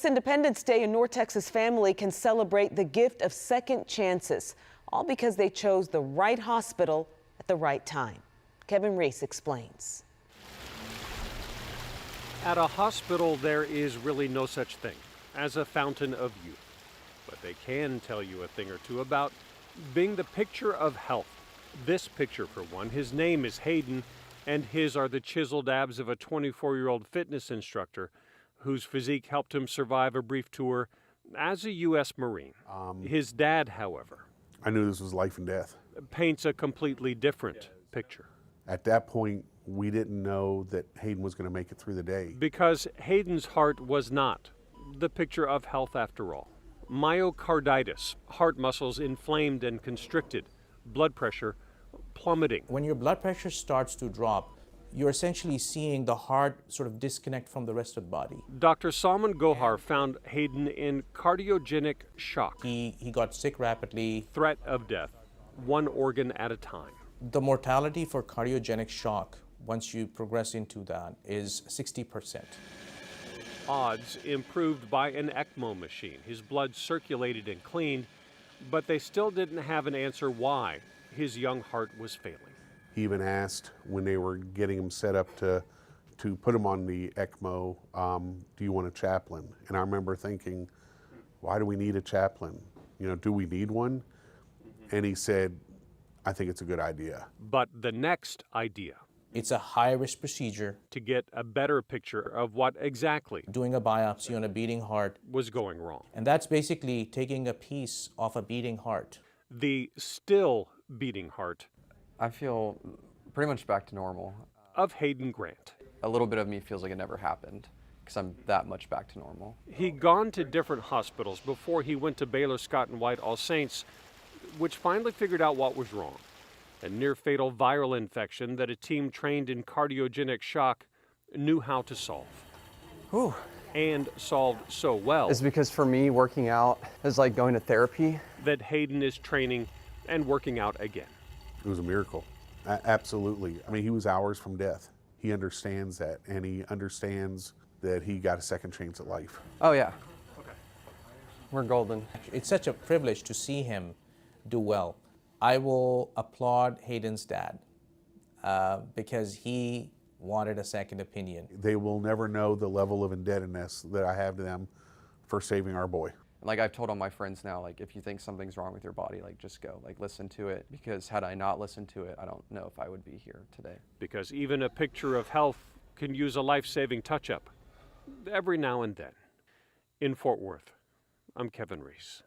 This Independence Day, a North Texas family can celebrate the gift of second chances, all because they chose the right hospital at the right time. Kevin Reese explains. At a hospital, there is really no such thing as a fountain of youth. But they can tell you a thing or two about being the picture of health. This picture, for one, his name is Hayden, and his are the chiseled abs of a 24-year-old fitness instructor whose physique helped him survive a brief tour as a U.S. Marine. His dad, however, I knew this was life and death. Paints a completely different picture. At that point, we didn't know that Hayden was going to make it through the day. Because Hayden's heart was not the picture of health after all. Myocarditis, heart muscles inflamed and constricted, blood pressure plummeting. When your blood pressure starts to drop, you're essentially seeing the heart sort of disconnect from the rest of the body. Dr. Salman Gohar found Hayden in cardiogenic shock. He got sick rapidly. Threat of death, one organ at a time. The mortality for cardiogenic shock, once you progress into that, is 60%. Odds improved by an ECMO machine. His blood circulated and cleaned, but they still didn't have an answer why his young heart was failing. He even asked when they were getting him set up to put him on the ECMO, do you want a chaplain? And I remember thinking, why do we need a chaplain? You know, do we need one? And he said, I think it's a good idea. But the next idea, it's a high-risk procedure. To get a better picture of what exactly doing a biopsy on a beating heart was going wrong. And that's basically taking a piece off a beating heart. The still beating heart. I feel pretty much back to normal. Of Hayden Grant. A little bit of me feels like it never happened because I'm that much back to normal. He'd gone to different hospitals before he went to Baylor Scott and White All Saints, which finally figured out what was wrong. A near-fatal viral infection that a team trained in cardiogenic shock knew how to solve. Whew. And solved so well. It's because for me, working out is like going to therapy. That Hayden is training and working out again. It was a miracle, absolutely. I mean, he was hours from death. He understands that, and he understands that he got a second chance at life. Oh yeah, okay. We're golden. It's such a privilege to see him do well. I will applaud Hayden's dad because he wanted a second opinion. They will never know the level of indebtedness that I have to them for saving our boy. Like I've told all my friends now, like if you think something's wrong with your body, like just go, like listen to it, because had I not listened to it, I don't know if I would be here today. Because even a picture of health can use a life-saving touch-up every now and then. In Fort Worth, I'm Kevin Reese.